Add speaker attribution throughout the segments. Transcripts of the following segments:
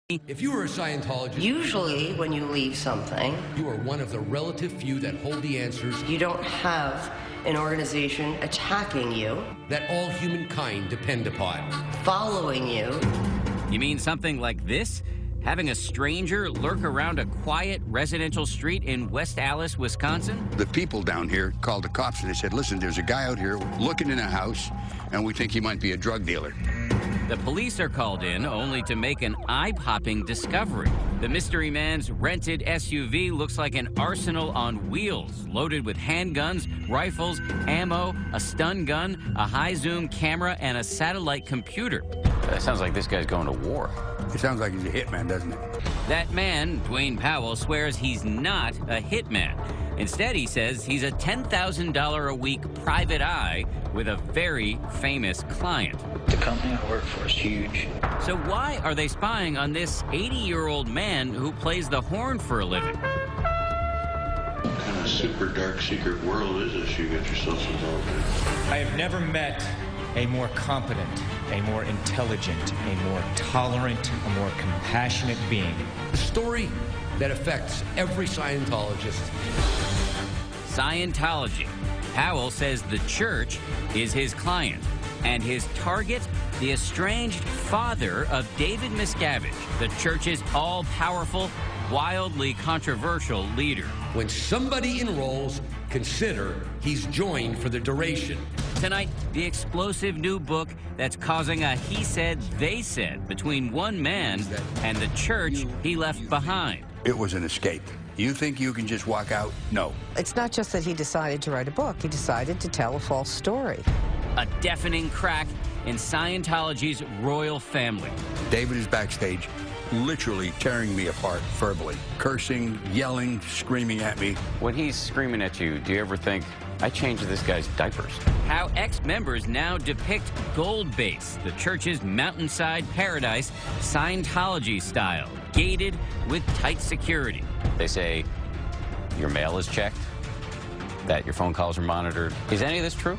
Speaker 1: If you were a Scientologist,
Speaker 2: Usually, when you leave something,
Speaker 1: you are one of the relative few that hold the answers
Speaker 2: you don't have an organization attacking you,
Speaker 1: that all humankind depend upon.
Speaker 2: following you.
Speaker 3: You mean something like this? Having a stranger lurk around a quiet residential street in West Allis, Wisconsin?
Speaker 4: The people down here called the cops and they said, listen, there's a guy out here looking in a house and we think he might be a drug dealer.
Speaker 3: The police are called in only to make an eye-popping discovery. The mystery man's rented SUV looks like an arsenal on wheels, loaded with handguns, rifles, ammo, a stun gun, a high-zoom camera, and a satellite computer.
Speaker 5: That sounds like this guy's going to war.
Speaker 4: It sounds like he's a hitman, doesn't it?
Speaker 3: That man, Dwayne Powell, swears he's not a hitman. Instead, he says he's a $10,000 a week private eye with a very famous client.
Speaker 6: The company I work for is huge.
Speaker 3: So why are they spying on this 80-year-old man who plays the horn for a living?
Speaker 7: What kind of super dark secret world is this you get yourself involved in?
Speaker 8: I have never met a more competent, a more intelligent, a more tolerant, a more compassionate being.
Speaker 1: The story that affects every Scientologist.
Speaker 3: Scientology. Powell says the church is his client, and his target, the estranged father of David Miscavige, the church's all-powerful, wildly controversial leader.
Speaker 1: When somebody enrolls, consider he's joined for the duration.
Speaker 3: Tonight, the explosive new book that's causing a he said, they said between one man and the church he left behind.
Speaker 4: It was an escape. You think you can just walk out? No.
Speaker 9: It's not just that he decided to write a book. He decided to tell a false story.
Speaker 3: A deafening crack in Scientology's royal family.
Speaker 4: David is backstage, literally tearing me apart verbally, cursing, yelling, screaming at me.
Speaker 5: When he's screaming at you, do you ever think, I changed this guy's diapers?
Speaker 3: How ex-members now depict Gold Base, the church's mountainside paradise, Scientology style, gated with tight security.
Speaker 5: They say your mail is checked, that your phone calls are monitored. Is any of this true?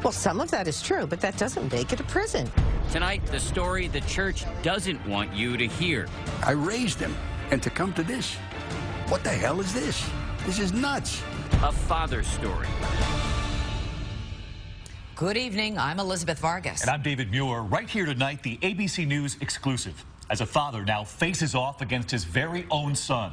Speaker 9: Well, some of that is true, but that doesn't make it a prison.
Speaker 3: Tonight, the story the church doesn't want you to hear.
Speaker 4: I raised him, and to come to this? What the hell is this? This is nuts.
Speaker 3: A father's story.
Speaker 10: Good evening. I'm Elizabeth Vargas.
Speaker 11: And I'm David Muir. Right here tonight, the ABC News exclusive. As a father now faces off against his very own son.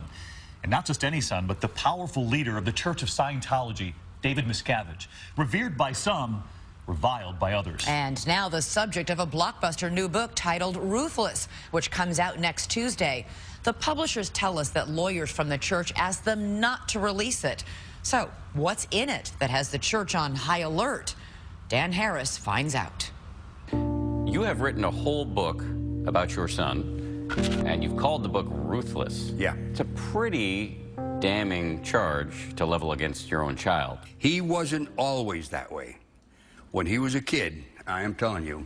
Speaker 11: And not just any son, but the powerful leader of the Church of Scientology, David Miscavige. Revered by some, reviled by others.
Speaker 10: And now the subject of a blockbuster new book titled Ruthless, which comes out next Tuesday. The publishers tell us that lawyers from the church asked them not to release it. So what's in it that has the church on high alert? Dan Harris finds out.
Speaker 5: You have written a whole book about your son, and you've called the book Ruthless.
Speaker 4: Yeah.
Speaker 5: It's a pretty damning charge to level against your own child.
Speaker 4: He wasn't always that way. When he was a kid, I am telling you,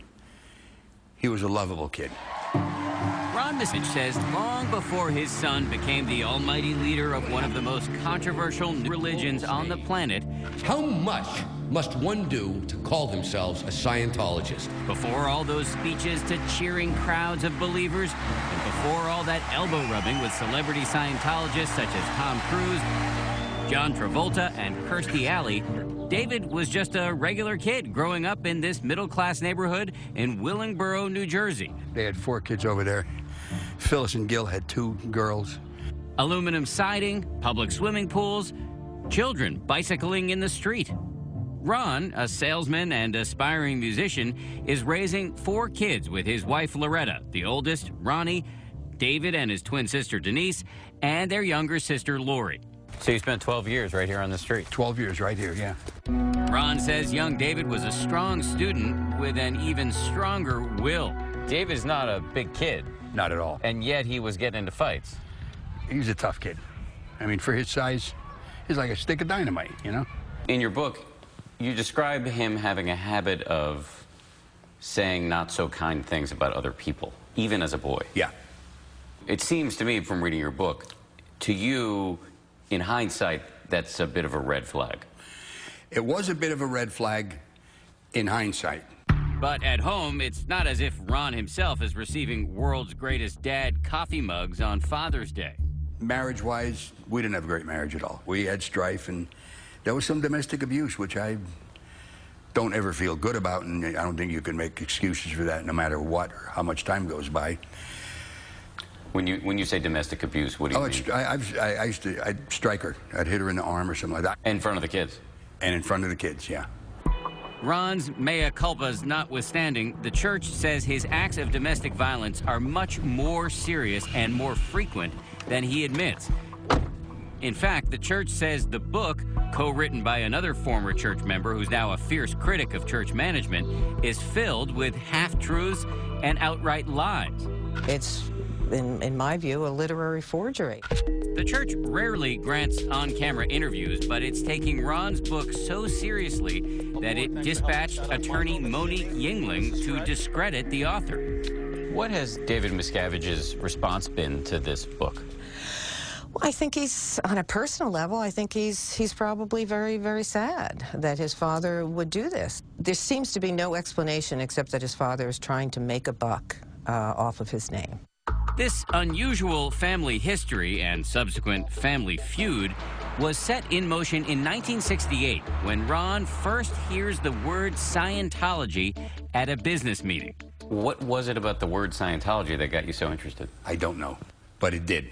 Speaker 4: he was a lovable kid.
Speaker 3: Ron Miscavige says long before his son became the almighty leader of one of the most controversial religions on the planet,
Speaker 1: How much must one do to call themselves a Scientologist?
Speaker 3: before all those speeches to cheering crowds of believers, and before all that elbow rubbing with celebrity Scientologists such as Tom Cruise, John Travolta, and Kirstie Alley, David was just a regular kid growing up in this middle-class neighborhood in Willingboro, New Jersey.
Speaker 4: They had 4 kids over there. Phyllis and Gil had 2 girls.
Speaker 3: Aluminum siding, public swimming pools, children bicycling in the street. Ron, a salesman and aspiring musician, is raising 4 kids with his wife Loretta, the oldest, Ronnie, David and his twin sister Denise, and their younger sister Lori.
Speaker 5: So you spent 12 years right here on the street.
Speaker 4: 12 years right here, yeah.
Speaker 3: Ron says young David was a strong student with an even stronger will.
Speaker 5: David's not a big kid,
Speaker 4: Not at all.
Speaker 5: and yet he was getting into fights.
Speaker 4: He's a tough kid. I mean, for his size, he's like a stick of dynamite, you know?
Speaker 5: In your book, you describe him having a habit of saying not so kind things about other people, even as a boy.
Speaker 4: Yeah.
Speaker 5: It seems to me from reading your book, to you, in hindsight, that's a bit of a red flag.
Speaker 4: It was a bit of a red flag in hindsight.
Speaker 3: But at home, it's not as if Ron himself is receiving world's greatest dad coffee mugs on Father's Day.
Speaker 4: Marriage-wise, we didn't have a great marriage at all. We had strife, and there was some domestic abuse, which I don't ever feel good about, and I don't think you can make excuses for that no matter what or how much time goes by.
Speaker 5: When you say domestic abuse, what do you mean?
Speaker 4: I'd strike her. I'd hit her in the arm or something like that.
Speaker 5: In front of the kids?
Speaker 4: And in front of the kids, yeah.
Speaker 3: Ron's mea culpas notwithstanding, the church says his acts of domestic violence are much more serious and more frequent than he admits. In fact, the church says the book, co-written by another former church member who's now a fierce critic of church management, is filled with half-truths and outright lies.
Speaker 9: It's, in my view, a literary forgery.
Speaker 3: The church rarely grants on-camera interviews, but it's taking Ron's book so seriously that it dispatched attorney Monique Yingling to discredit the author.
Speaker 5: What has David Miscavige's response been to this book?
Speaker 9: Well, I think he's, on a personal level, I think he's probably very, very sad that his father would do this. There seems to be no explanation except that his father is trying to make a buck off of his name.
Speaker 3: This unusual family history and subsequent family feud was set in motion in 1968 when Ron first hears the word Scientology at a business meeting.
Speaker 5: What was it about the word Scientology that got you so interested?
Speaker 4: I don't know, but it did.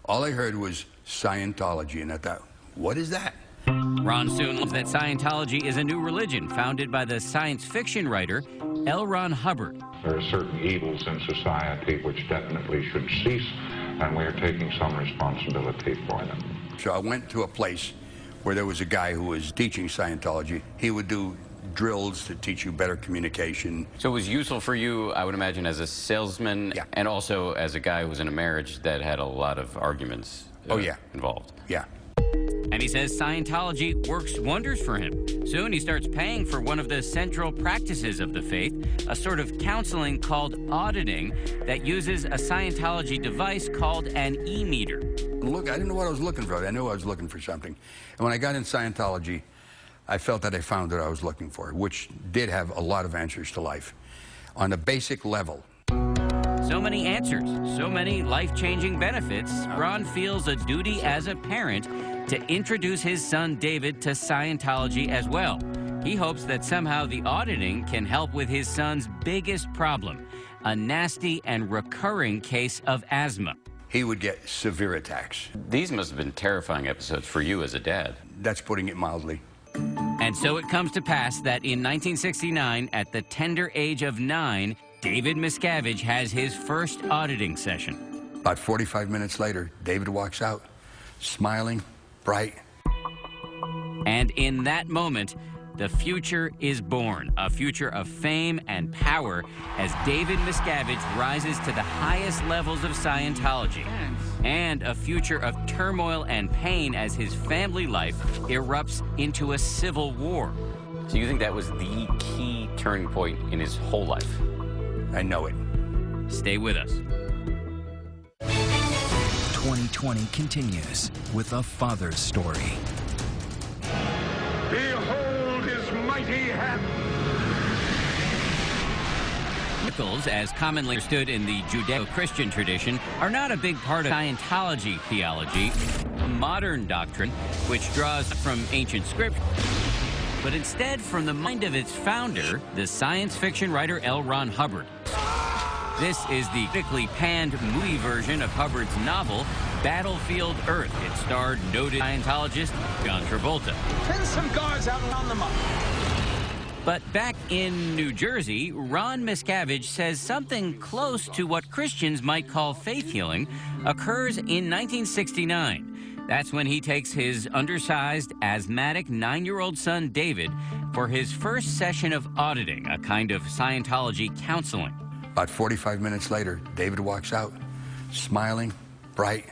Speaker 4: All I heard was Scientology, and I thought, what is that?
Speaker 3: Ron soon learns that Scientology is a new religion founded by the science fiction writer L. Ron Hubbard.
Speaker 12: There are certain evils in society which definitely should cease, and we are taking some responsibility for them.
Speaker 4: So I went to a place where there was a guy who was teaching Scientology. He would do drills to teach you better communication.
Speaker 5: So it was useful for you, I would imagine, as a salesman,
Speaker 4: yeah,
Speaker 5: and also as a guy who was in a marriage that had a lot of arguments involved.
Speaker 4: Yeah.
Speaker 3: And he says Scientology works wonders for him. Soon he starts paying for one of the central practices of the faith, a sort of counseling called auditing that uses a Scientology device called an e-meter.
Speaker 4: Look, I didn't know what I was looking for. I knew I was looking for something. And when I got in Scientology, I felt that I found what I was looking for, which did have a lot of answers to life. On a basic level.
Speaker 3: So many answers, so many life-changing benefits, Ron feels a duty as a parent to introduce his son David to Scientology as well. He hopes that somehow the auditing can help with his son's biggest problem, a nasty and recurring case of asthma.
Speaker 4: He would get severe attacks.
Speaker 5: These must have been terrifying episodes for you as a dad.
Speaker 4: That's putting it mildly.
Speaker 3: And so it comes to pass that in 1969, at the tender age of 9, David Miscavige has his first auditing session.
Speaker 4: About 45 minutes later, David walks out, smiling, bright.
Speaker 3: And in that moment, the future is born, a future of fame and power as David Miscavige rises to the highest levels of Scientology, and a future of turmoil and pain as his family life erupts into a civil war.
Speaker 5: So you think that was the key turning point in his whole life?
Speaker 4: I know it.
Speaker 3: Stay with us.
Speaker 13: 2020 continues with a father's story.
Speaker 14: Behold his mighty hand.
Speaker 3: Miracles, as commonly understood in the Judeo-Christian tradition, are not a big part of Scientology theology, modern doctrine, which draws from ancient scripture, but instead from the mind of its founder, the science fiction writer L. Ron Hubbard. This is the critically panned movie version of Hubbard's novel, Battlefield Earth. It starred noted Scientologist John Travolta.
Speaker 14: Send some guards out and round them up.
Speaker 3: But back in New Jersey, Ron Miscavige says something close to what Christians might call faith healing occurs in 1969. That's when he takes his undersized, asthmatic 9-year-old son, David, for his first session of auditing, a kind of Scientology counseling.
Speaker 4: About 45 minutes later, David walks out, smiling, bright.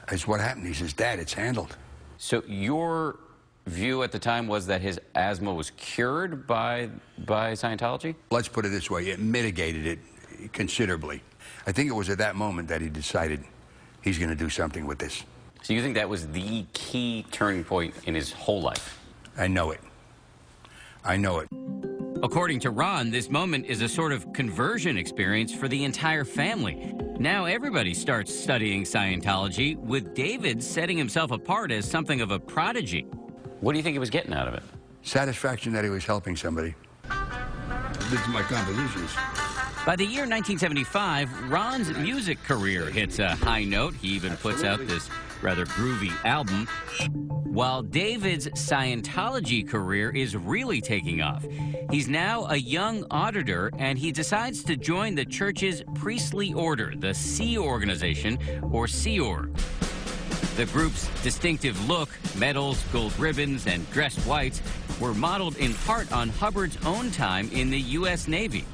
Speaker 4: That's what happened. He says, Dad, it's handled.
Speaker 5: So your view at the time was that his asthma was cured by Scientology?
Speaker 4: Let's put it this way. It mitigated it considerably. I think it was at that moment that he decided he's going to do something with this.
Speaker 5: So you think that was the key turning point in his whole life?
Speaker 4: I know it. I know it.
Speaker 3: According to Ron, this moment is a sort of conversion experience for the entire family. Now everybody starts studying Scientology, with David setting himself apart as something of a prodigy.
Speaker 5: What do you think he was getting out of it?
Speaker 4: Satisfaction that he was helping somebody. This is my compositions.
Speaker 3: By the year 1975, Ron's music career hits a high note. He even puts out this rather groovy album, while David's Scientology career is really taking off. He's now a young auditor, and he decides to join the church's priestly order, the Sea Organization, or Sea Org. The group's distinctive look, medals, gold ribbons, and dress whites were modeled in part on Hubbard's own time in the U.S. Navy.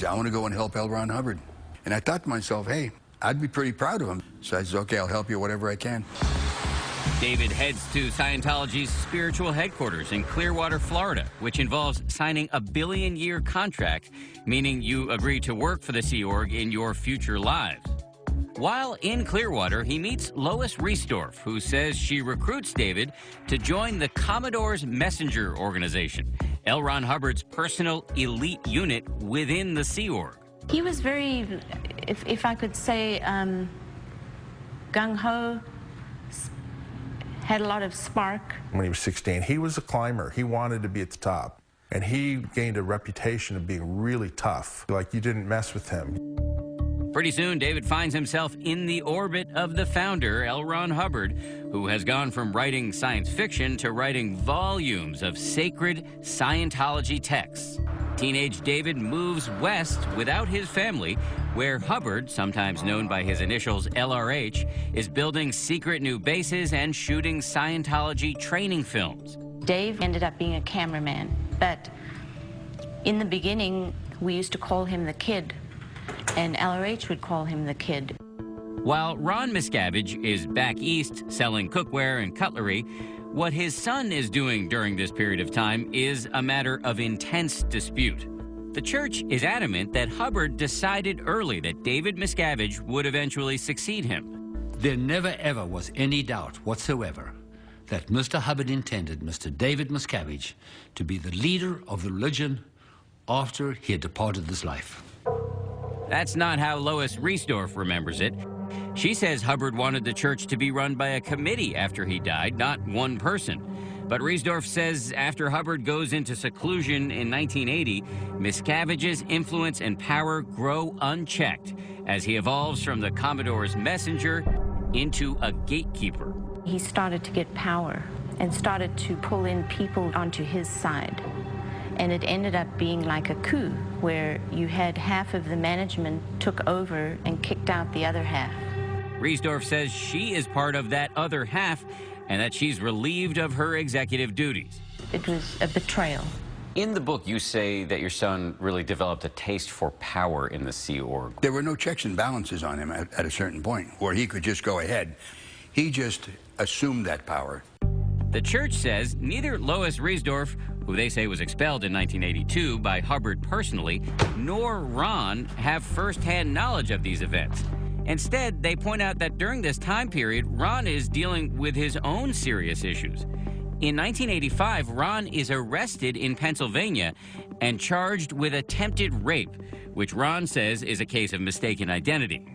Speaker 4: I want to go and help L. Ron Hubbard. And I thought to myself, hey, I'd be pretty proud of him. So I said, okay, I'll help you whatever I can.
Speaker 3: David heads to Scientology's spiritual headquarters in Clearwater, Florida, which involves signing a billion-year contract, meaning you agree to work for the Sea Org in your future lives. While in Clearwater, he meets Lois Riesdorf, who says she recruits David to join the Commodore's Messenger organization, L. Ron Hubbard's personal elite unit within the Sea Org.
Speaker 15: He was very, if I could say, gung-ho, had a lot of spark.
Speaker 16: When he was 16, he was a climber. He wanted to be at the top. And he gained a reputation of being really tough, like you didn't mess with him.
Speaker 3: Pretty soon, David finds himself in the orbit of the founder, L. Ron Hubbard, who has gone from writing science fiction to writing volumes of sacred Scientology texts. Teenage David moves west without his family, where Hubbard, sometimes known by his initials LRH, is building secret new bases and shooting Scientology training films.
Speaker 15: Dave ended up being a cameraman, but in the beginning, we used to call him the Kid, and LRH would call him the Kid.
Speaker 3: While Ron Miscavige is back east selling cookware and cutlery, what his son is doing during this period of time is a matter of intense dispute. The church is adamant that Hubbard decided early that David Miscavige would eventually succeed him.
Speaker 17: There never ever was any doubt whatsoever that Mr. Hubbard intended Mr. David Miscavige to be the leader of the religion after he had departed this life.
Speaker 3: That's not how Lois Riesdorf remembers it. She says Hubbard wanted the church to be run by a committee after he died, not one person. But Riesdorf says after Hubbard goes into seclusion in 1980, Miscavige's influence and power grow unchecked as he evolves from the Commodore's messenger into a gatekeeper.
Speaker 15: He started to get power and started to pull in people onto his side. And it ended up being like a coup, where you had half of the management took over and kicked out the other half.
Speaker 3: Riesdorf says she is part of that other half and that she's relieved of her executive duties.
Speaker 15: It was a betrayal.
Speaker 5: In the book, you say that your son really developed a taste for power in the Sea Org.
Speaker 4: There were no checks and balances on him at a certain point where he could just go ahead. He just assumed that power.
Speaker 3: The church says neither Lois Riesdorf, who they say was expelled in 1982 by Hubbard personally, nor Ron have first-hand knowledge of these events. Instead, they point out that during this time period, Ron is dealing with his own serious issues. In 1985, Ron is arrested in Pennsylvania and charged with attempted rape, which Ron says is a case of mistaken identity.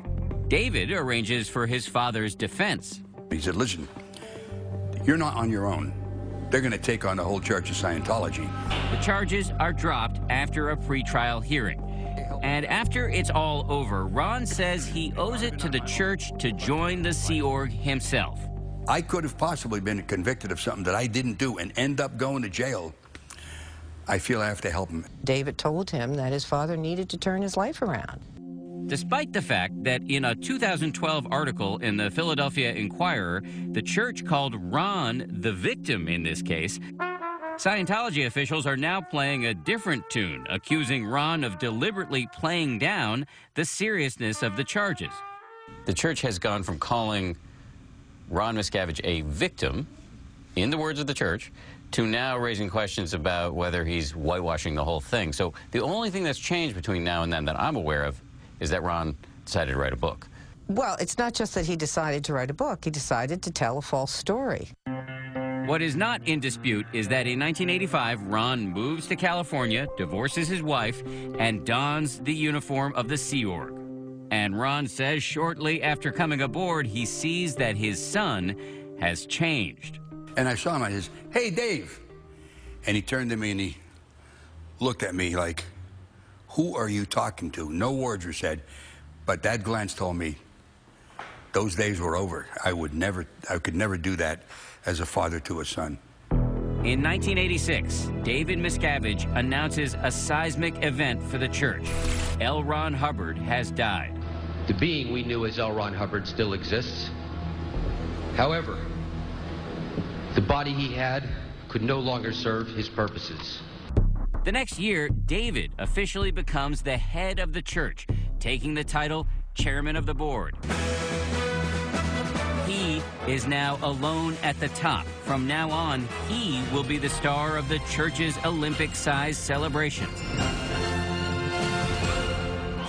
Speaker 3: David arranges for his father's defense.
Speaker 4: He said, listen, you're not on your own. They're going to take on the whole Church of Scientology.
Speaker 3: The charges are dropped after a pretrial hearing. And after it's all over, Ron says he owes it to the church to join the Sea Org himself.
Speaker 4: I could have possibly been convicted of something that I didn't do and end up going to jail. I feel I have to help him.
Speaker 9: David told him that his father needed to turn his life around.
Speaker 3: Despite the fact that in a 2012 article in the Philadelphia Inquirer, the church called Ron the victim in this case, Scientology officials are now playing a different tune, accusing Ron of deliberately playing down the seriousness of the charges.
Speaker 5: The church has gone from calling Ron Miscavige a victim, in the words of the church, to now raising questions about whether he's whitewashing the whole thing. So the only thing that's changed between now and then that I'm aware of is that Ron decided to write a book.
Speaker 9: Well, it's not just that he decided to write a book. He decided to tell a false story.
Speaker 3: What is not in dispute is that in 1985, Ron moves to California, divorces his wife, and dons the uniform of the Sea Org. And Ron says shortly after coming aboard, he sees that his son has changed.
Speaker 4: And I saw him, I says, "Hey, Dave." And he turned to me and he looked at me like, "Who are you talking to?" No words were said, but that glance told me those days were over. I could never do that as a father to a son.
Speaker 3: In 1986, David Miscavige announces a seismic event for the church. L. Ron Hubbard has died.
Speaker 18: The being we knew as L. Ron Hubbard still exists. However, the body he had could no longer serve his purposes.
Speaker 3: The next year, David officially becomes the head of the church, taking the title Chairman of the Board. He is now alone at the top. From now on, he will be the star of the church's Olympic-sized celebrations.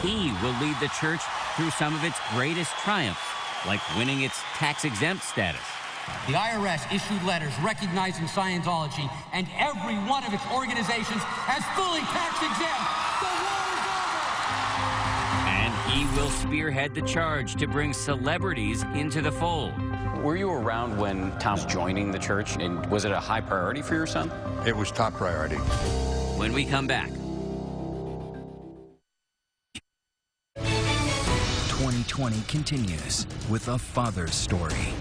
Speaker 3: He will lead the church through some of its greatest triumphs, like winning its tax-exempt status.
Speaker 19: The IRS issued letters recognizing Scientology, and every one of its organizations as fully tax-exempt.
Speaker 3: And he will spearhead the charge to bring celebrities into the fold.
Speaker 5: Were you around when Tom's joining the church, and was it a high priority for your son?
Speaker 4: It was top priority.
Speaker 3: When we come back.
Speaker 13: 2020 continues with a father's story.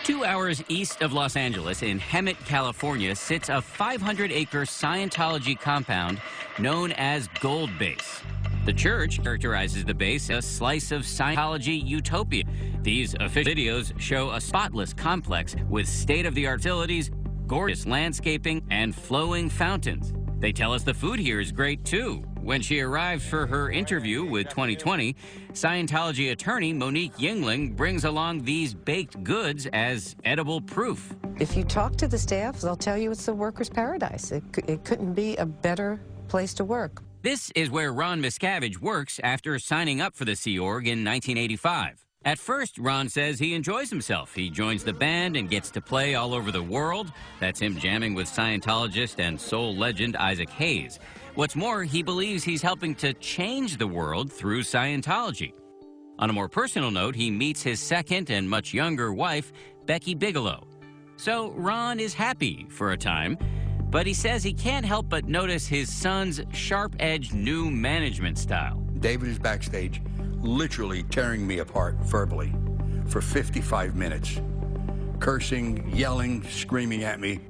Speaker 3: 2 hours east of Los Angeles, in Hemet, California, sits a 500-acre Scientology compound known as Gold Base. The church characterizes the base as a slice of Scientology utopia. These official videos show a spotless complex with state-of-the-art facilities, gorgeous landscaping, and flowing fountains. They tell us the food here is great, too. When she arrived for her interview with 2020, Scientology attorney Monique Yingling brings along these baked goods as edible proof.
Speaker 9: If you talk to the staff, they'll tell you it's the workers' paradise. It couldn't be a better place to work.
Speaker 3: This is where Ron Miscavige works after signing up for the Sea Org in 1985. At first, Ron says he enjoys himself. He joins the band and gets to play all over the world. That's him jamming with Scientologist and soul legend Isaac Hayes. What's more, he believes he's helping to change the world through Scientology. On a more personal note, he meets his second and much younger wife, Becky Bigelow. So Ron is happy for a time, but he says he can't help but notice his son's sharp-edged new management style.
Speaker 4: David is backstage, literally tearing me apart verbally for 55 minutes, cursing, yelling, screaming at me.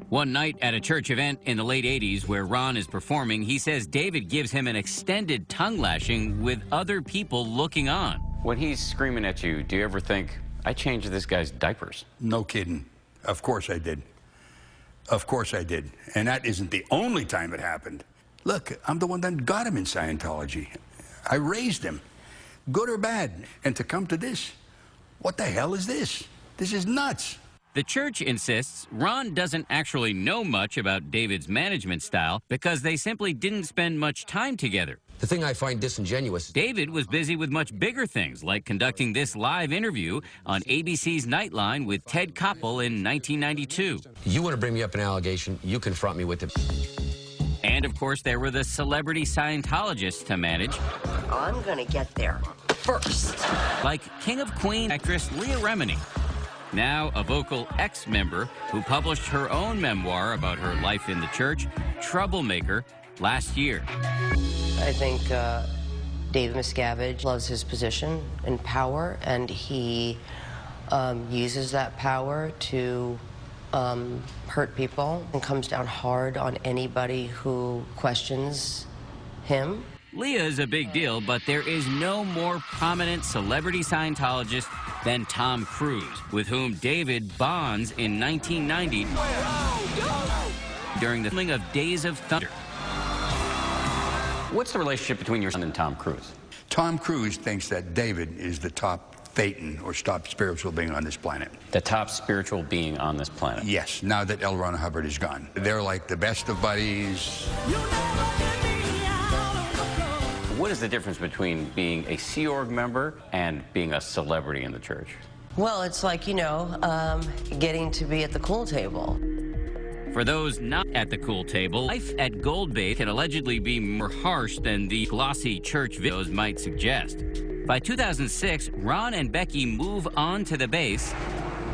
Speaker 3: One night at a church event in the late 80s where Ron is performing, he says David gives him an extended tongue lashing with other people looking on.
Speaker 5: When he's screaming at you, do you ever think, I changed this guy's diapers?
Speaker 4: No kidding. Of course I did. Of course I did. And that isn't the only time it happened. Look, I'm the one that got him in Scientology. I raised him, good or bad. And to come to this, what the hell is this? This is nuts.
Speaker 3: The church insists Ron doesn't actually know much about David's management style because they simply didn't spend much time together.
Speaker 20: The thing I find disingenuous.
Speaker 3: David was busy with much bigger things, like conducting this live interview on ABC's Nightline with Ted Koppel in 1992.
Speaker 20: You want to bring me up an allegation, you confront me with it.
Speaker 3: And, of course, there were the celebrity Scientologists to manage.
Speaker 2: I'm gonna get there first.
Speaker 3: Like King of Queens actress Leah Remini. Now a vocal ex-member who published her own memoir about her life in the church, Troublemaker, last year.
Speaker 2: I think David Miscavige loves his position and power, and he uses that power to hurt people and comes down hard on anybody who questions him.
Speaker 3: Leah is a big deal, but there is no more prominent celebrity Scientologist than Tom Cruise, with whom David bonds in 1990 during the filming of Days of Thunder.
Speaker 5: What's the relationship between your son and Tom Cruise?
Speaker 4: Tom Cruise thinks that David is the top Thetan, or top spiritual being on this planet.
Speaker 5: The top spiritual being on this planet?
Speaker 4: Yes, now that L. Ron Hubbard is gone. They're like the best of buddies.
Speaker 5: What is the difference between being a Sea Org member and being a celebrity in the church?
Speaker 2: Well, it's like, you know, getting to be at the cool table.
Speaker 3: For those not at the cool table, life at Gold Base can allegedly be more harsh than the glossy church videos might suggest. By 2006, Ron and Becky move on to the base,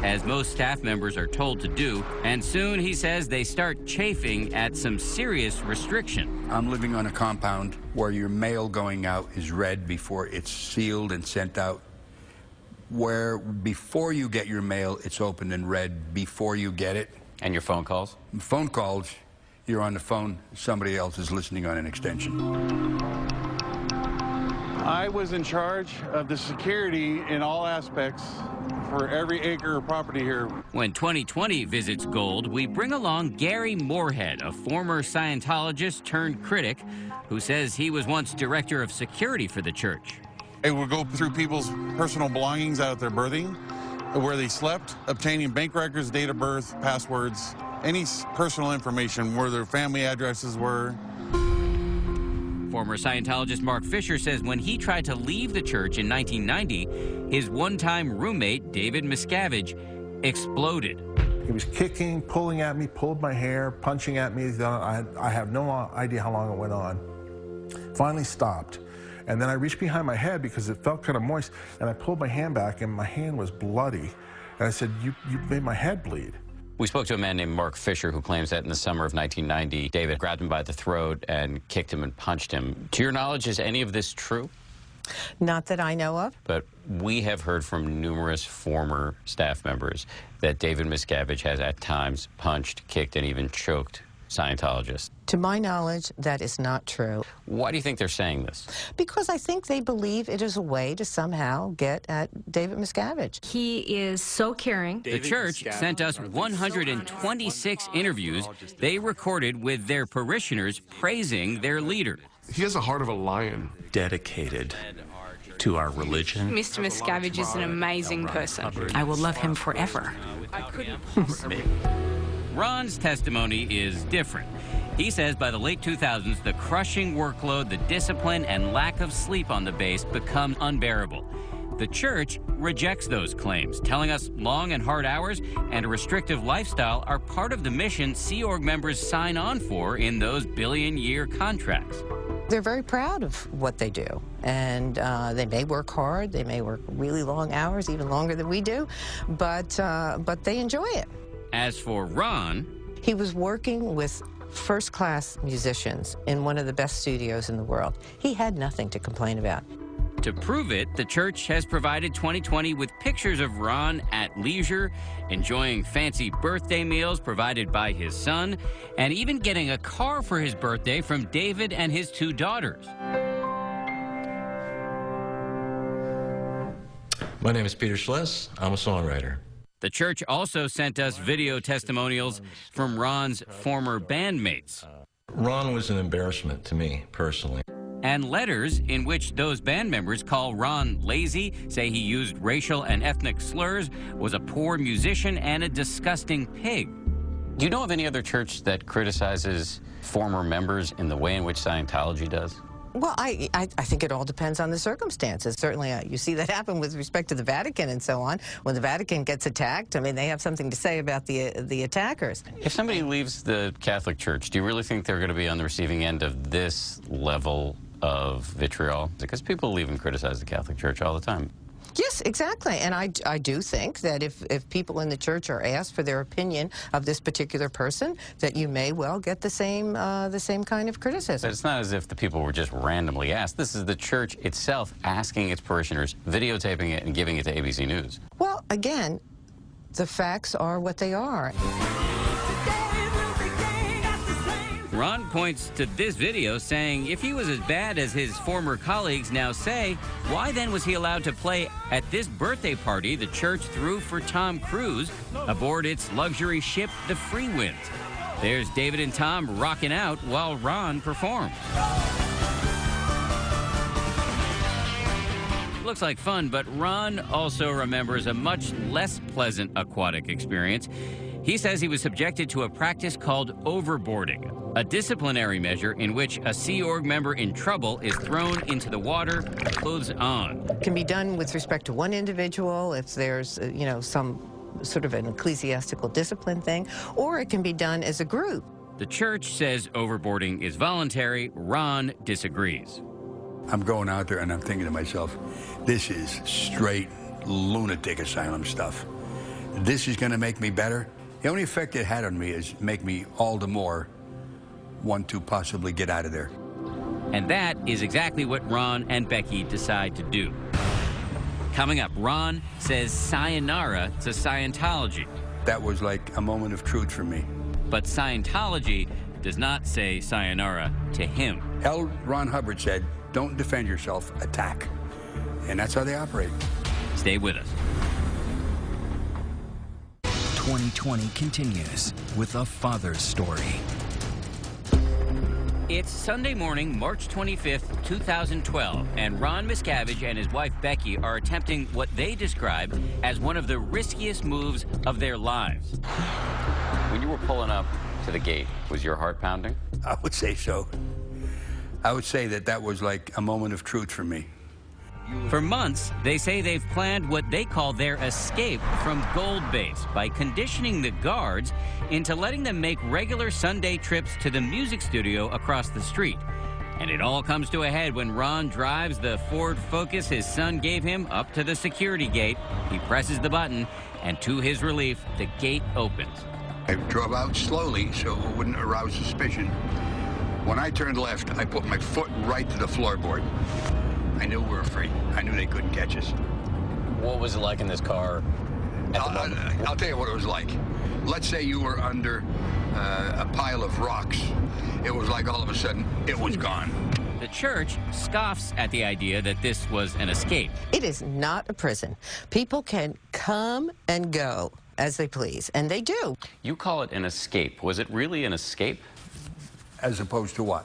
Speaker 3: as most staff members are told to do, and soon, he says, they start chafing at some serious restriction.
Speaker 4: I'm living on a compound where your mail going out is read before it's sealed and sent out, where before you get your mail, it's opened and read before you get it.
Speaker 5: And your phone calls?
Speaker 4: Phone calls, you're on the phone, somebody else is listening on an extension.
Speaker 21: I was in charge of the security in all aspects for every acre of property here.
Speaker 3: When 2020 visits Gold, we bring along Gary Moorhead, a former Scientologist turned critic, who says he was once director of security for the church.
Speaker 21: It would go through people's personal belongings out at their birthing, where they slept, obtaining bank records, date of birth, passwords, any personal information, where their family addresses were.
Speaker 3: Former Scientologist Mark Fisher says when he tried to leave the church in 1990, his one-time roommate, David Miscavige, exploded.
Speaker 16: He was kicking, pulling at me, pulled my hair, punching at me. I have no idea how long it went on. Finally stopped. And then I reached behind my head because it felt kind of moist, and I pulled my hand back, and my hand was bloody. And I said, you made my head bleed.
Speaker 5: We spoke to a man named Mark Fisher who claims that in the summer of 1990, David grabbed him by the throat and kicked him and punched him. To your knowledge, is any of this true?
Speaker 9: Not that I know of.
Speaker 5: But we have heard from numerous former staff members that David Miscavige has at times punched, kicked, and even choked Scientologists.
Speaker 9: To my knowledge, that is not true.
Speaker 5: Why do you think they're saying this?
Speaker 9: Because I think they believe it is a way to somehow get at David Miscavige.
Speaker 22: He is so caring.
Speaker 3: The church sent us 126 interviews they recorded with their parishioners praising their leader.
Speaker 23: He has the heart of a lion.
Speaker 24: Dedicated to our religion.
Speaker 22: Mr. Miscavige is an amazing person.
Speaker 25: I will love him forever.
Speaker 3: Ron's testimony is different. He says by the late 2000s, the crushing workload, the discipline, and lack of sleep on the base become unbearable. The church rejects those claims, telling us long and hard hours and a restrictive lifestyle are part of the mission Sea Org members sign on for in those billion-year contracts.
Speaker 9: They're very proud of what they do, and they may work hard, they may work really long hours, even longer than we do, but they enjoy it.
Speaker 3: As for Ron,
Speaker 9: he was working with first-class musicians in one of the best studios in the world. He had nothing to complain about.
Speaker 3: To prove it, the church has provided 2020 with pictures of Ron at leisure, enjoying fancy birthday meals provided by his son, and even getting a car for his birthday from David and his 2 daughters.
Speaker 26: My name is Peter Schless. I'm a songwriter.
Speaker 3: The church also sent us video testimonials from Ron's former bandmates.
Speaker 26: Ron was an embarrassment to me, personally.
Speaker 3: And letters in which those band members call Ron lazy, say he used racial and ethnic slurs, was a poor musician, and a disgusting pig.
Speaker 5: Do you know of any other church that criticizes former members in the way in which Scientology does?
Speaker 9: Well, I think it all depends on the circumstances. Certainly, you see that happen with respect to the Vatican and so on. When the Vatican gets attacked, I mean, they have something to say about the attackers.
Speaker 5: If somebody leaves the Catholic Church, do you really think they're going to be on the receiving end of this level of vitriol? Because people leave and criticize the Catholic Church all the time.
Speaker 9: Yes, exactly. And I do think that if people in the church are asked for their opinion of this particular person, that you may well get the same kind of criticism.
Speaker 5: But it's not as if the people were just randomly asked. This is the church itself asking its parishioners, videotaping it, and giving it to ABC News.
Speaker 9: Well, again, the facts are what they are.
Speaker 3: Ron points to this video saying if he was as bad as his former colleagues now say, why then was he allowed to play at this birthday party the church threw for Tom Cruise aboard its luxury ship, the Freewind? There's David and Tom rocking out while Ron performs. Looks like fun, but Ron also remembers a much less pleasant aquatic experience. He says he was subjected to a practice called overboarding, a disciplinary measure in which a Sea Org member in trouble is thrown into the water, clothes on.
Speaker 9: It can be done with respect to one individual if there's, some sort of an ecclesiastical discipline thing, or it can be done as a group.
Speaker 3: The church says overboarding is voluntary. Ron disagrees.
Speaker 4: I'm going out there and I'm thinking to myself, this is straight lunatic asylum stuff. This is going to make me better. The only effect it had on me is make me all the more want to possibly get out of there.
Speaker 3: And that is exactly what Ron and Becky decide to do. Coming up, Ron says sayonara to Scientology.
Speaker 4: That was like a moment of truth for me.
Speaker 3: But Scientology does not say sayonara to him.
Speaker 4: Ron Hubbard said, don't defend yourself, attack. And that's how they operate.
Speaker 3: Stay with us.
Speaker 13: 2020 continues with a father's story.
Speaker 3: It's Sunday morning, March 25th, 2012, and Ron Miscavige and his wife Becky are attempting what they describe as one of the riskiest moves of their lives.
Speaker 5: When you were pulling up to the gate, was your heart pounding?
Speaker 4: I would say so. I would say that was like a moment of truth for me.
Speaker 3: For months, they say they've planned what they call their escape from Gold Base by conditioning the guards into letting them make regular Sunday trips to the music studio across the street. And it all comes to a head when Ron drives the Ford Focus his son gave him up to the security gate. He presses the button, and to his relief, the gate opens.
Speaker 4: I drove out slowly so it wouldn't arouse suspicion. When I turned left, I put my foot right to the floorboard. I knew we were free. I knew they couldn't catch us.
Speaker 5: What was it like in this car at the moment?
Speaker 4: I'll tell you what it was like. Let's say you were under a pile of rocks. It was like all of a sudden, it was gone.
Speaker 3: The church scoffs at the idea that this was an escape.
Speaker 9: It is not a prison. People can come and go as they please, and they do.
Speaker 5: You call it an escape. Was it really an escape?
Speaker 4: As opposed to what?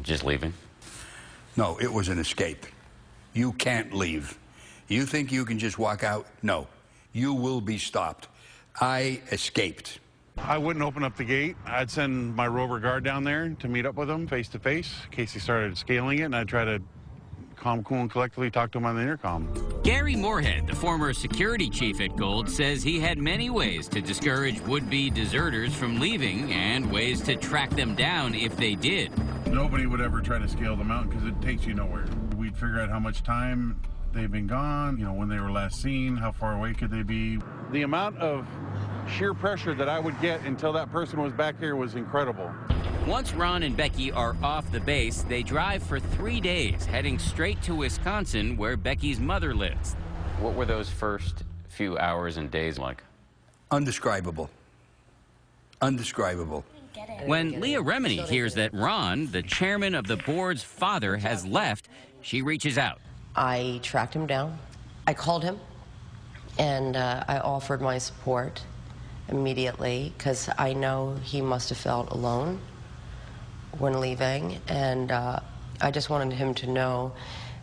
Speaker 5: Just leaving?
Speaker 4: No, it was an escape. You can't leave. You think you can just walk out? No. You will be stopped. I escaped.
Speaker 21: I wouldn't open up the gate. I'd send my rover guard down there to meet up with him face to face in case he started scaling it, and I'd try to calm, cool, and collectively talk to him on the intercom.
Speaker 3: Gary Moorhead, the former security chief at Gold, says he had many ways to discourage would-be deserters from leaving and ways to track them down if they did.
Speaker 21: Nobody would ever try to scale the mountain because it takes you nowhere. We'd figure out how much time they've been gone, when they were last seen, how far away could they be. The amount of sheer pressure that I would get until that person was back here was incredible.
Speaker 3: Once Ron and Becky are off the base, they drive for 3 days, heading straight to Wisconsin, where Becky's mother lives.
Speaker 5: What were those first few hours and days like?
Speaker 4: Undescribable. Undescribable.
Speaker 3: When Leah Remini hears that Ron, the chairman of the board's father, has left, she reaches out.
Speaker 2: I tracked him down. I called him, and I offered my support immediately because I know he must have felt alone when leaving, and I just wanted him to know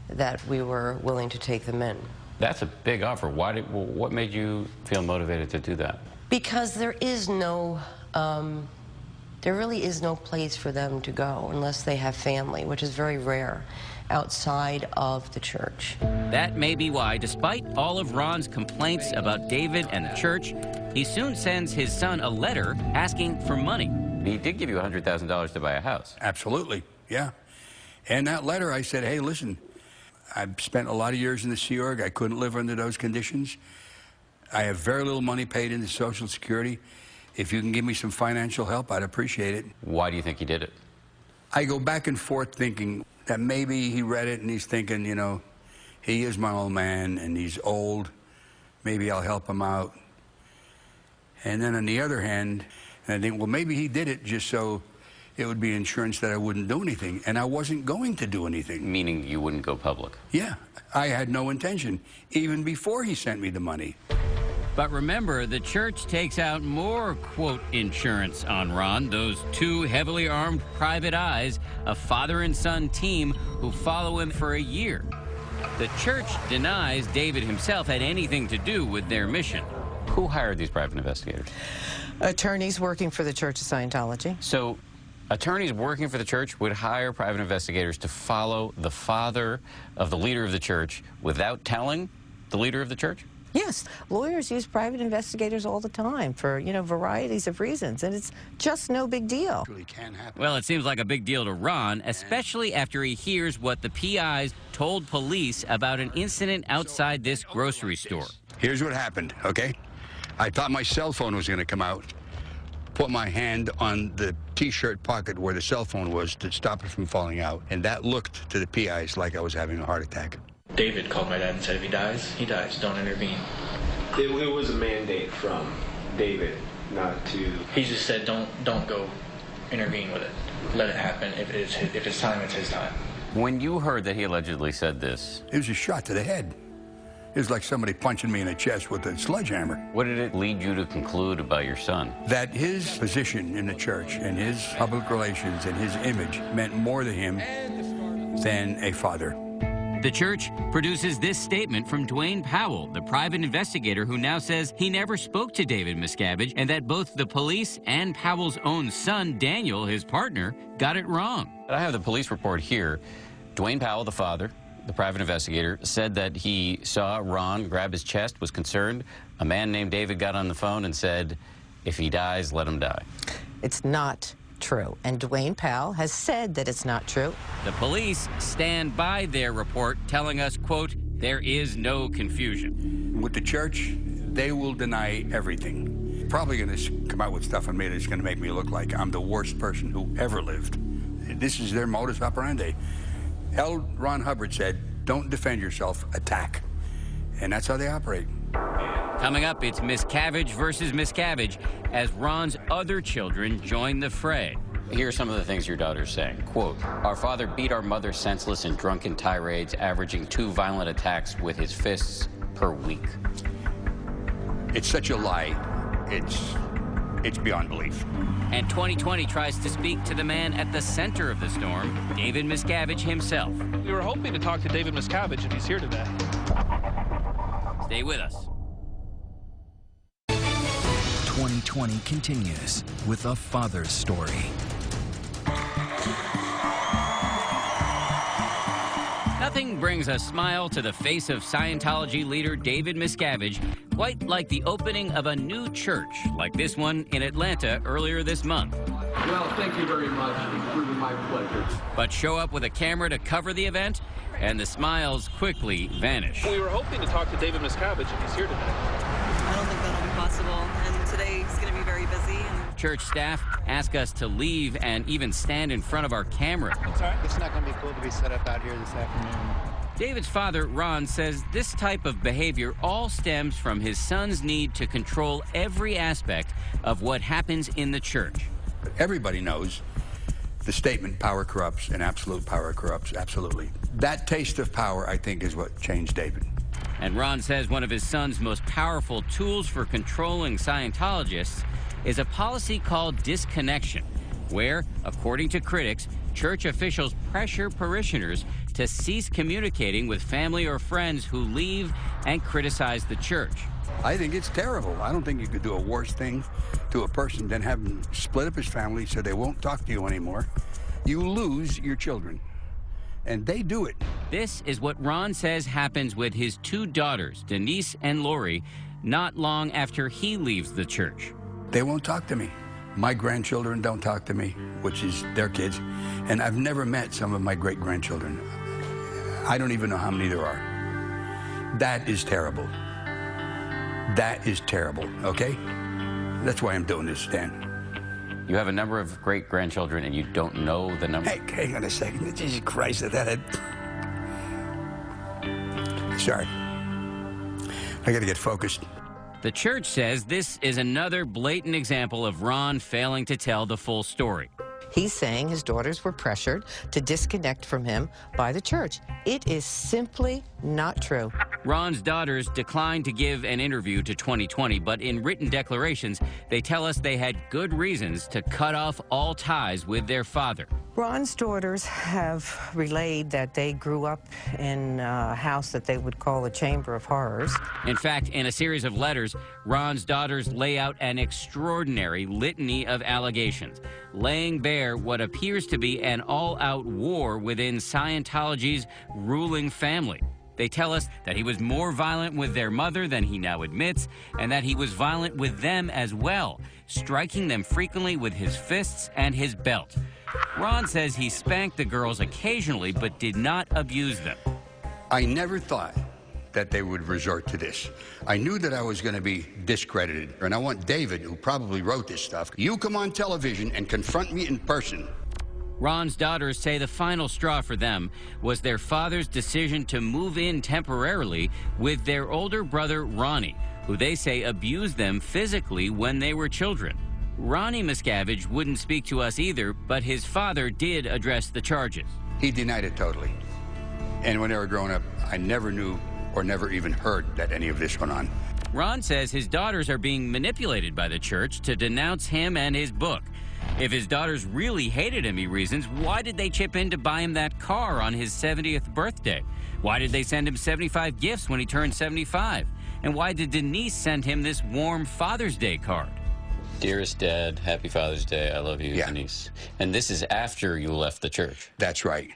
Speaker 2: that we were willing to take them in.
Speaker 5: That's a big offer. What made you feel motivated to do that?
Speaker 2: Because there is no, there really is no place for them to go unless they have family, which is very rare outside of the church.
Speaker 3: That may be why, despite all of Ron's complaints about David and the church, he soon sends his son a letter asking for money.
Speaker 5: He did give you $100,000 to buy a house.
Speaker 4: Absolutely, yeah. And that letter, I said, hey, listen, I've spent a lot of years in the Sea Org. I couldn't live under those conditions. I have very little money paid into Social Security. If you can give me some financial help, I'd appreciate it.
Speaker 5: Why do you think he did it?
Speaker 4: I go back and forth thinking that maybe he read it and he's thinking, he is my old man and he's old. Maybe I'll help him out. And then on the other hand, I think, well, maybe he did it just so it would be insurance that I wouldn't do anything. And I wasn't going to do anything.
Speaker 5: Meaning you wouldn't go public?
Speaker 4: Yeah. I had no intention, even before he sent me the money.
Speaker 3: But remember, the church takes out more, quote, insurance on Ron, those two heavily armed private eyes, a father and son team who follow him for a year. The church denies David himself had anything to do with their mission.
Speaker 5: Who hired these private investigators?
Speaker 9: Attorneys working for the Church of Scientology.
Speaker 5: So attorneys working for the church would hire private investigators to follow the father of the leader of the church without telling the leader of the church?
Speaker 9: Yes, lawyers use private investigators all the time for, varieties of reasons, and it's just no big deal.
Speaker 3: Well, it seems like a big deal to Ron, especially after he hears what the PIs told police about an incident outside this grocery store.
Speaker 4: Here's what happened, okay? I thought my cell phone was going to come out, put my hand on the T-shirt pocket where the cell phone was to stop it from falling out, and that looked to the PIs like I was having a heart attack.
Speaker 6: David called my dad and said, if he dies, he dies. Don't intervene.
Speaker 7: It was a mandate from David not to...
Speaker 6: He just said, don't go intervene with it. Let it happen. If it's time, it's his time.
Speaker 5: When you heard that he allegedly said this...
Speaker 4: It was a shot to the head. It was like somebody punching me in the chest with a sledgehammer.
Speaker 5: What did it lead you to conclude about your son?
Speaker 4: That his position in the church and his public relations and his image meant more to him than a father.
Speaker 3: The church produces this statement from Dwayne Powell, the private investigator who now says he never spoke to David Miscavige and that both the police and Powell's own son, Daniel, his partner, got it wrong.
Speaker 5: I have the police report here. Dwayne Powell, the father, the private investigator, said that he saw Ron grab his chest, was concerned. A man named David got on the phone and said, if he dies, let him die.
Speaker 9: It's not true. And Dwayne Powell has said that it's not true.
Speaker 3: The police stand by their report, telling us, quote, there is no confusion.
Speaker 4: With the church, they will deny everything. Probably going to come out with stuff on me that's going to make me look like I'm the worst person who ever lived. This is their modus operandi. L. Ron Hubbard said, don't defend yourself, attack. And that's how they operate.
Speaker 3: Coming up, it's Miscavige versus Miscavige as Ron's other children join the fray.
Speaker 5: Here are some of the things your daughter's saying. Quote, our father beat our mother senseless in drunken tirades, averaging 2 violent attacks with his fists per week.
Speaker 4: It's such a lie. It's beyond belief.
Speaker 3: And 2020 tries to speak to the man at the center of the storm, David Miscavige himself.
Speaker 8: We were hoping to talk to David Miscavige if he's here today.
Speaker 3: Stay with us.
Speaker 13: 2020 continues with a father's story.
Speaker 3: Nothing brings a smile to the face of Scientology leader David Miscavige quite like the opening of a new church like this one in Atlanta earlier this month.
Speaker 7: Well, thank you very much. It's truly my pleasure.
Speaker 3: But show up with a camera to cover the event, and the smiles quickly vanish.
Speaker 8: We were hoping to talk to David Miscavige if he's here today.
Speaker 10: I don't think that'll be possible, and today is going to be very busy.
Speaker 3: Church staff ask us to leave and even stand in front of our camera.
Speaker 11: It's all right. It's not going to be cool to be set up out here this afternoon.
Speaker 3: David's father, Ron, says this type of behavior all stems from his son's need to control every aspect of what happens in the church.
Speaker 4: Everybody knows the statement, power corrupts and absolute power corrupts, absolutely. That taste of power, I think, is what changed David.
Speaker 3: And Ron says one of his son's most powerful tools for controlling Scientologists is a policy called disconnection, where, according to critics, church officials pressure parishioners to cease communicating with family or friends who leave and criticize the church.
Speaker 4: I think it's terrible. I don't think you could do a worse thing to a person than have him split up his family so they won't talk to you anymore. You lose your children, and they do it.
Speaker 3: This is what Ron says happens with his 2 daughters, Denise and Lori, not long after he leaves the church.
Speaker 4: They won't talk to me. My grandchildren don't talk to me, which is their kids, and I've never met some of my great-grandchildren. I don't even know how many there are. That is terrible. That is terrible, okay? That's why I'm doing this, Stan.
Speaker 5: You have a number of great-grandchildren and you don't know the number?
Speaker 4: Hey, hang on a second. Jesus Christ, Sorry. I gotta get focused.
Speaker 3: The church says this is another blatant example of Ron failing to tell the full story.
Speaker 9: He's saying his daughters were pressured to disconnect from him by the church. It is simply not true.
Speaker 3: Ron's daughters declined to give an interview to 2020, but in written declarations, they tell us they had good reasons to cut off all ties with their father.
Speaker 9: Ron's daughters have relayed that they grew up in a house that they would call a chamber of horrors.
Speaker 3: In fact, in a series of letters, Ron's daughters lay out an extraordinary litany of allegations, laying bare what appears to be an all-out war within Scientology's ruling family. They tell us that he was more violent with their mother than he now admits, and that he was violent with them as well, striking them frequently with his fists and his belt. Ron says he spanked the girls occasionally, but did not abuse them.
Speaker 4: I never thought that they would resort to this. I knew that I was going to be discredited, and I want David, who probably wrote this stuff, you come on television and confront me in person.
Speaker 3: Ron's daughters say the final straw for them was their father's decision to move in temporarily with their older brother, Ronnie, who they say abused them physically when they were children. Ronnie Miscavige wouldn't speak to us either, but his father did address the charges.
Speaker 4: He denied it totally. And when they were growing up, I never knew or never even heard that any of this went on.
Speaker 3: Ron says his daughters are being manipulated by the church to denounce him and his book. If his daughters really hated him, he reasons, why did they chip in to buy him that car on his 70th birthday? Why did they send him 75 gifts when he turned 75? And why did Denise send him this warm Father's Day card?
Speaker 5: Dearest Dad, happy Father's Day. I love you, Denise. And this is after you left the church.
Speaker 4: That's right.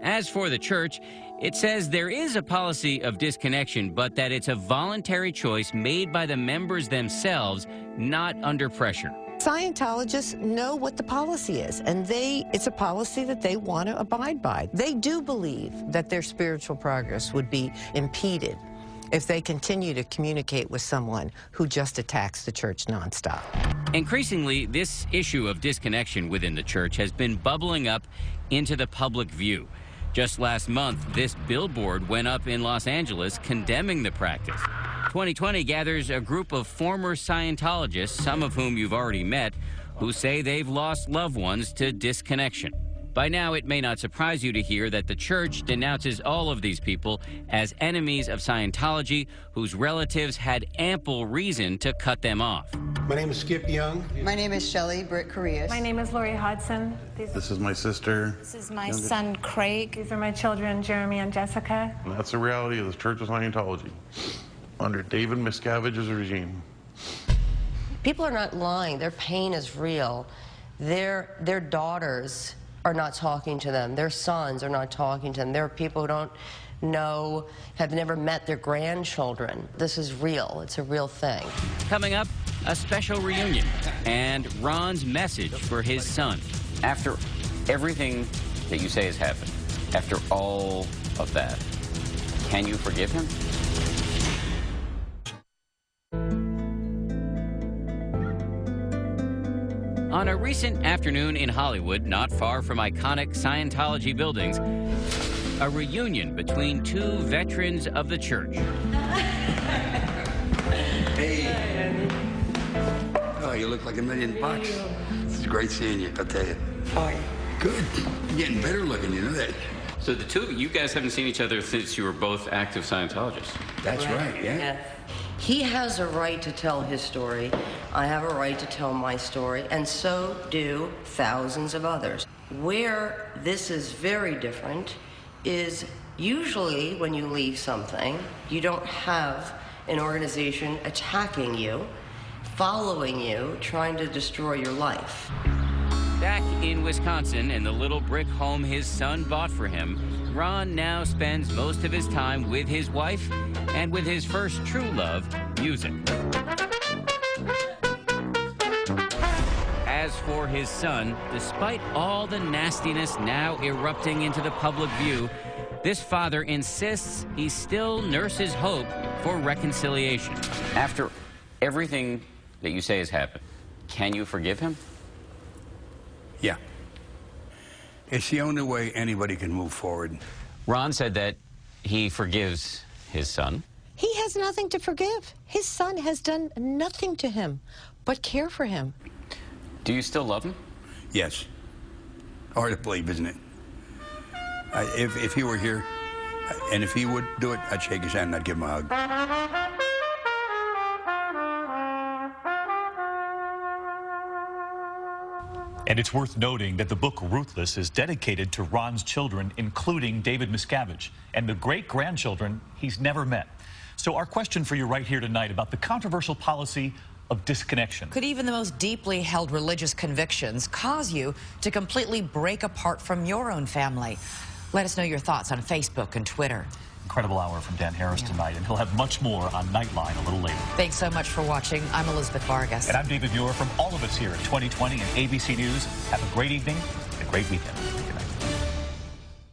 Speaker 3: As for the church, it says there is a policy of disconnection, but that it's a voluntary choice made by the members themselves, not under pressure.
Speaker 9: Scientologists know what the policy is, and it's a policy that they want to abide by. They do believe that their spiritual progress would be impeded if they continue to communicate with someone who just attacks the church nonstop.
Speaker 3: Increasingly, this issue of disconnection within the church has been bubbling up into the public view. Just last month, this billboard went up in Los Angeles condemning the practice. 2020 gathers a group of former Scientologists, some of whom you've already met, who say they've lost loved ones to disconnection. By now, it may not surprise you to hear that the church denounces all of these people as enemies of Scientology, whose relatives had ample reason to cut them off.
Speaker 1: My name is Skip Young.
Speaker 12: My name is Shelley Britt Correas.
Speaker 14: My name is Lori Hodson.
Speaker 21: This is my sister.
Speaker 14: This is my son, Craig. These are my children, Jeremy and Jessica.
Speaker 21: And that's the reality of the Church of Scientology under David Miscavige's regime.
Speaker 2: People are not lying. Their pain is real. Their daughters are not talking to them. Their sons are not talking to them. There are people who don't know, have never met their grandchildren. This is real. It's a real thing.
Speaker 3: Coming up, a special reunion and Ron's message for his son.
Speaker 5: After everything that you say has happened, after all of that, can you forgive him?
Speaker 3: On a recent afternoon in Hollywood, not far from iconic Scientology buildings, a reunion between two veterans of the church.
Speaker 4: Hey. Oh, you look like $1,000,000. It's great seeing you, I'll tell you.
Speaker 2: How are you?
Speaker 4: Good. You're getting better looking, you know that.
Speaker 5: So the two of you guys haven't seen each other since you were both active Scientologists.
Speaker 4: That's right, yeah.
Speaker 2: He has a right to tell his story. I have a right to tell my story, and so do thousands of others. Where this is very different is usually when you leave something, you don't have an organization attacking you, following you, trying to destroy your life.
Speaker 3: Back in Wisconsin, in the little brick home his son bought for him, Ron now spends most of his time with his wife and with his first true love, music. As for his son, despite all the nastiness now erupting into the public view, this father insists he still nurses hope for reconciliation.
Speaker 5: After everything that you say has happened, can you forgive him?
Speaker 4: Yeah. It's the only way anybody can move forward.
Speaker 5: Ron said that he forgives his son.
Speaker 9: He has nothing to forgive. His son has done nothing to him but care for him.
Speaker 5: Do you still love him?
Speaker 4: Yes. Hard to believe, isn't it? If he were here, And if he would do it, I'd shake his hand and I'd give him a hug.
Speaker 1: And it's worth noting that the book Ruthless is dedicated to Ron's children, including David Miscavige, and the great-grandchildren he's never met. So our question for you right here tonight about the controversial policy of disconnection.
Speaker 15: Could even the most deeply held religious convictions cause you to completely break apart from your own family? Let us know your thoughts on Facebook and Twitter.
Speaker 1: Incredible hour from Dan Harris tonight, and he'll have much more on Nightline a little later.
Speaker 15: Thanks so much for watching. I'm Elizabeth Vargas.
Speaker 1: And I'm David Muir. From all of us here at 2020 and ABC News, have a great evening and a great weekend.